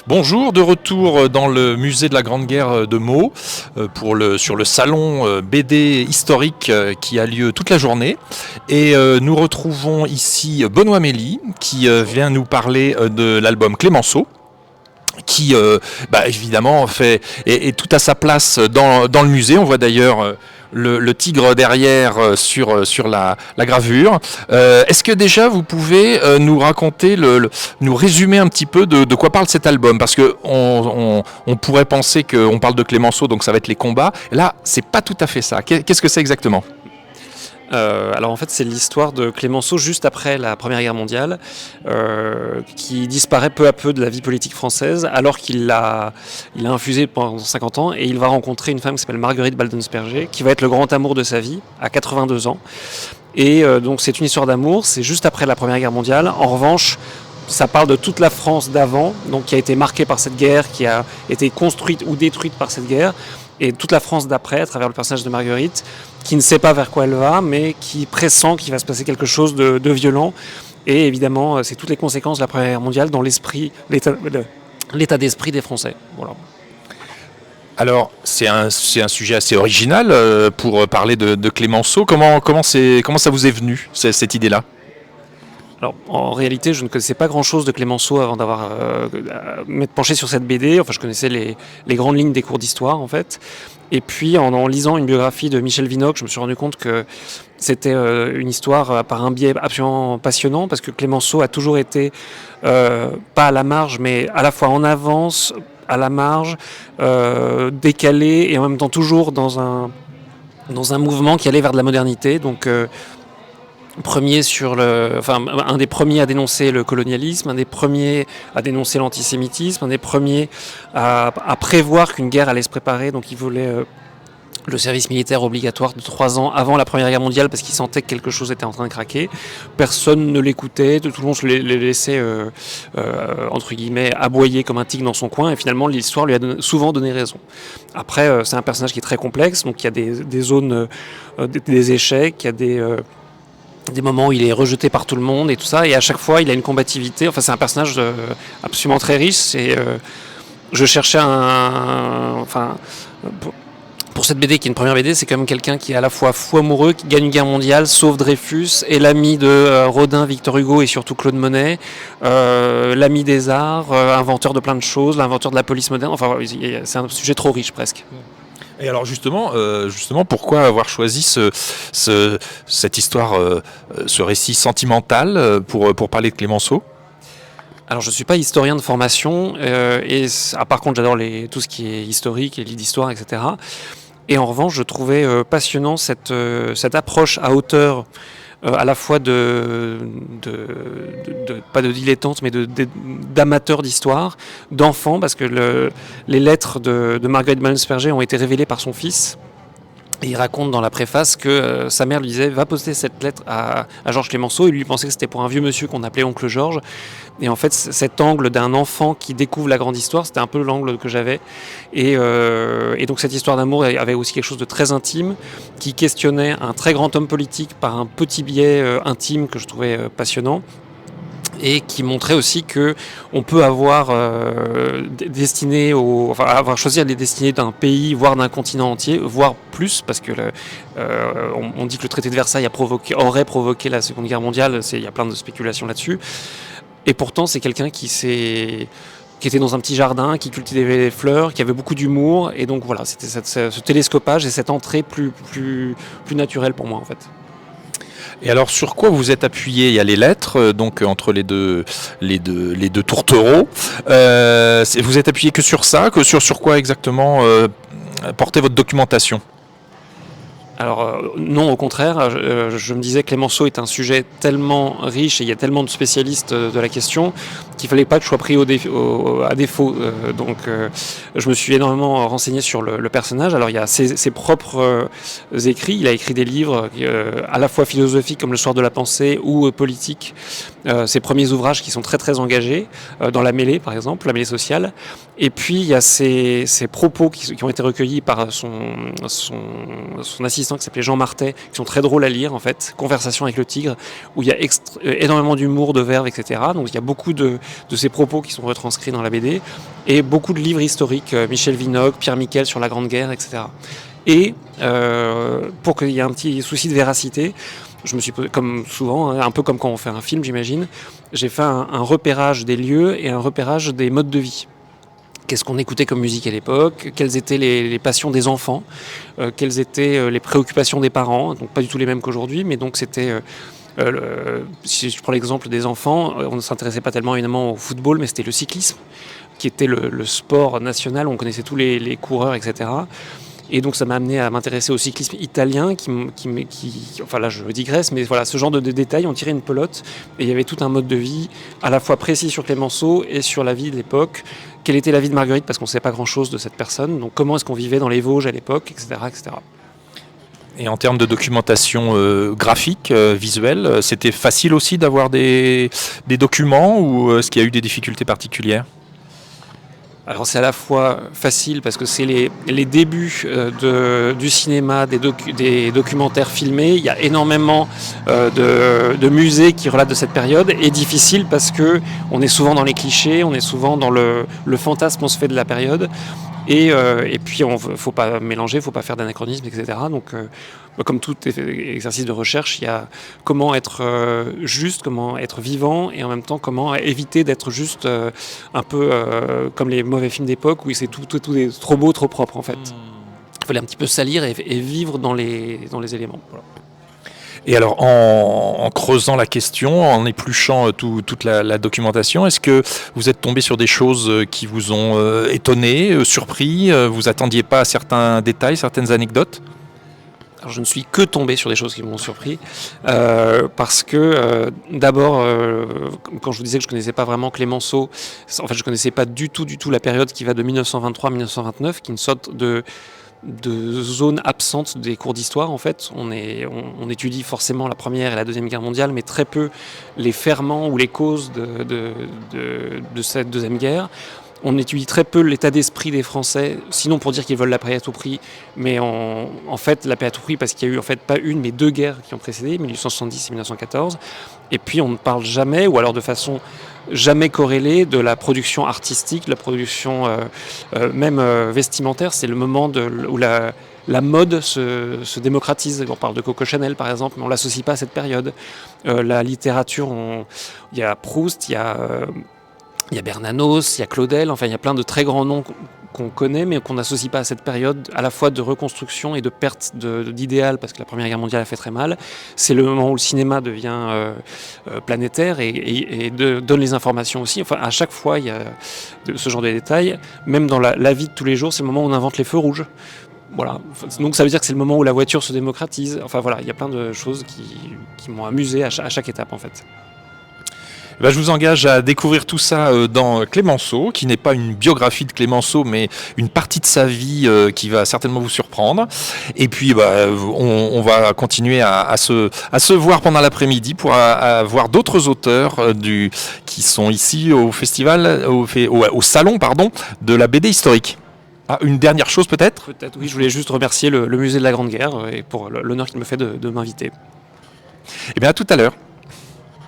Bonjour, de retour dans le musée de la Grande Guerre de Meaux sur le salon BD historique qui a lieu toute la journée. Et nous retrouvons ici Benoît Mély qui vient nous parler de l'album Clémenceau qui évidemment est tout à sa place dans le musée. On voit d'ailleurs le tigre derrière sur la gravure. Est-ce que déjà vous pouvez nous raconter, nous résumer un petit peu de quoi parle cet album? Parce que on pourrait penser qu'on parle de Clémenceau, donc ça va être les combats. Là, c'est pas tout à fait ça. Qu'est-ce que c'est exactement? Alors en fait c'est l'histoire de Clémenceau juste après la Première Guerre mondiale qui disparaît peu à peu de la vie politique française alors qu'il a infusé pendant 50 ans et il va rencontrer une femme qui s'appelle Marguerite Baldensperger qui va être le grand amour de sa vie à 82 ans et donc c'est une histoire d'amour, c'est juste après la Première Guerre mondiale. En revanche ça parle de toute la France d'avant, donc qui a été marquée par cette guerre, qui a été construite ou détruite par cette guerre, et toute la France d'après, à travers le personnage de Marguerite, qui ne sait pas vers quoi elle va, mais qui pressent qu'il va se passer quelque chose de violent. Et évidemment, c'est toutes les conséquences de la Première Guerre mondiale dans l'état d'esprit des Français. Voilà. Alors, c'est un sujet assez original pour parler de Clémenceau. Comment ça vous est venu, cette idée-là? Alors, en réalité, je ne connaissais pas grand-chose de Clémenceau avant d'avoir m'être penché sur cette BD. Enfin, je connaissais les grandes lignes des cours d'histoire, en fait. Et puis, en lisant une biographie de Michel Vinocq, je me suis rendu compte que c'était une histoire par un biais absolument passionnant, parce que Clémenceau a toujours été, pas à la marge, mais à la fois en avance, à la marge, décalé, et en même temps toujours dans un mouvement qui allait vers de la modernité. Donc, un des premiers à dénoncer le colonialisme, un des premiers à dénoncer l'antisémitisme, un des premiers à prévoir qu'une guerre allait se préparer. Donc il voulait le service militaire obligatoire de 3 ans avant la Première Guerre mondiale parce qu'il sentait que quelque chose était en train de craquer. Personne ne l'écoutait, tout le monde se les laissait entre guillemets aboyer comme un tigre dans son coin, et finalement l'histoire lui a souvent donné raison. Après c'est un personnage qui est très complexe, donc il y a des zones, des échecs, il y a des moments où il est rejeté par tout le monde et tout ça, et à chaque fois il a une combativité. Enfin, c'est un personnage absolument très riche. Je cherchais pour cette BD qui est une première BD, c'est quand même quelqu'un qui est à la fois fou amoureux, qui gagne une guerre mondiale, sauve Dreyfus, est l'ami de Rodin, Victor Hugo et surtout Claude Monet, l'ami des arts, inventeur de plein de choses, l'inventeur de la police moderne. Enfin, c'est un sujet trop riche presque. Et alors justement, pourquoi avoir choisi cette histoire, ce récit sentimental pour parler de Clémenceau? Alors je ne suis pas historien de formation, par contre j'adore tout ce qui est historique, les livres d'histoire, etc. Et en revanche je trouvais passionnant cette approche à hauteur, à la fois pas de dilettantes, mais d'amateurs d'histoire, d'enfants, parce que les lettres de Marguerite Baldensperger ont été révélées par son fils. Et il raconte dans la préface que sa mère lui disait « Va poster cette lettre à Georges Clémenceau ». Il lui pensait que c'était pour un vieux monsieur qu'on appelait oncle Georges. Et en fait, cet angle d'un enfant qui découvre la grande histoire, c'était un peu l'angle que j'avais. Et donc cette histoire d'amour avait aussi quelque chose de très intime, qui questionnait un très grand homme politique par un petit biais intime que je trouvais passionnant. Et qui montrait aussi que on peut avoir avoir choisi les destinées d'un pays, voire d'un continent entier, voire plus, parce que on dit que le traité de Versailles aurait provoqué la Seconde Guerre mondiale. Il y a plein de spéculations là-dessus. Et pourtant, c'est quelqu'un qui était dans un petit jardin, qui cultivait les fleurs, qui avait beaucoup d'humour. Et donc voilà, c'était ce télescopage et cette entrée plus naturelle pour moi en fait. Et alors sur quoi vous êtes appuyé? Il y a les lettres, donc entre les deux tourtereaux. Vous êtes appuyé que sur ça, sur quoi exactement portait votre documentation? Alors non, au contraire, je me disais que Clémenceau est un sujet tellement riche et il y a tellement de spécialistes de la question qu'il ne fallait pas que je sois pris à défaut. Donc je me suis énormément renseigné sur le personnage. Alors il y a ses propres écrits, il a écrit des livres à la fois philosophiques comme Le Soir de la Pensée ou politiques. Ses premiers ouvrages qui sont très très engagés, dans La Mêlée par exemple, La Mêlée sociale. Et puis il y a ses propos qui ont été recueillis par son assistant assistant qui s'appelait Jean Martet, qui sont très drôles à lire en fait, Conversation avec le tigre, où il y a énormément d'humour, de verve, etc. Donc il y a beaucoup de ces propos qui sont retranscrits dans la BD, et beaucoup de livres historiques, Michel Vinocq, Pierre Miquel sur la Grande Guerre, etc. Et pour qu'il y ait un petit souci de véracité, je me suis posé, comme souvent, un peu comme quand on fait un film, j'imagine, j'ai fait un repérage des lieux et un repérage des modes de vie. Qu'est-ce qu'on écoutait comme musique à l'époque, quelles étaient les passions des enfants, quelles étaient les préoccupations des parents, donc pas du tout les mêmes qu'aujourd'hui, mais donc c'était... si je prends l'exemple des enfants, on ne s'intéressait pas tellement évidemment au football, mais c'était le cyclisme, qui était le sport national, on connaissait tous les coureurs, etc. Et donc ça m'a amené à m'intéresser au cyclisme italien, enfin là je digresse, mais voilà, ce genre de détails, on tirait une pelote, et il y avait tout un mode de vie, à la fois précis sur Clémenceau et sur la vie de l'époque. Quelle était la vie de Marguerite, parce qu'on ne savait pas grand-chose de cette personne, donc comment est-ce qu'on vivait dans les Vosges à l'époque, etc., etc. Et en termes de documentation graphique, visuelle, c'était facile aussi d'avoir des documents, ou est-ce qu'il y a eu des difficultés particulières ? Alors c'est à la fois facile parce que c'est les débuts du cinéma, des documentaires filmés. Il y a énormément de musées qui relatent de cette période, et difficile parce que on est souvent dans les clichés, on est souvent dans le fantasme qu'on se fait de la période. Et puis il ne faut pas mélanger, il ne faut pas faire d'anachronisme, etc. Donc comme tout exercice de recherche, il y a comment être juste, comment être vivant, et en même temps comment éviter d'être juste un peu comme les mauvais films d'époque où c'est tout est trop beau, trop propre en fait. Il fallait un petit peu salir et vivre dans les éléments. Voilà. Et alors, en creusant la question, en épluchant toute la documentation, est-ce que vous êtes tombé sur des choses qui vous ont étonné, surpris, vous attendiez pas à certains détails, certaines anecdotes ? Alors, je ne suis que tombé sur des choses qui m'ont surpris, parce que d'abord, quand je vous disais que je ne connaissais pas vraiment Clémenceau, en fait je ne connaissais pas du tout la période qui va de 1923 à 1929, qui est une sorte de zone absente des cours d'histoire. En fait, on étudie forcément la Première et la Deuxième Guerre mondiale, mais très peu les ferments ou les causes de cette Deuxième Guerre. On étudie très peu l'état d'esprit des Français, sinon pour dire qu'ils veulent la paix à tout prix, mais en fait la paix à tout prix parce qu'il y a eu en fait pas une mais deux guerres qui ont précédé, 1870 et 1914. Et puis on ne parle jamais, ou alors de façon jamais corrélée, de la production artistique, de la production même vestimentaire. C'est le moment où la mode se démocratise. On parle de Coco Chanel par exemple, mais on ne l'associe pas à cette période. La littérature, il y a Proust, il y a Bernanos, il y a Claudel, enfin il y a plein de très grands noms qu'on connaît mais qu'on n'associe pas à cette période à la fois de reconstruction et de perte d'idéal, parce que la Première Guerre mondiale a fait très mal. C'est le moment où le cinéma devient planétaire et donne les informations aussi. Enfin à chaque fois il y a ce genre de détails. Même dans la vie de tous les jours, c'est le moment où on invente les feux rouges. Voilà. Donc ça veut dire que c'est le moment où la voiture se démocratise. Enfin voilà, il y a plein de choses qui m'ont amusé à chaque étape en fait. Je vous engage à découvrir tout ça dans Clémenceau, qui n'est pas une biographie de Clémenceau, mais une partie de sa vie qui va certainement vous surprendre. Et puis, on va continuer à se voir pendant l'après-midi pour voir d'autres auteurs qui sont ici au festival, au salon, de la BD historique. Ah, une dernière chose peut-être ? Peut-être, oui. Je voulais juste remercier le musée de la Grande Guerre et pour l'honneur qu'il me fait de m'inviter. Eh bien, à tout à l'heure.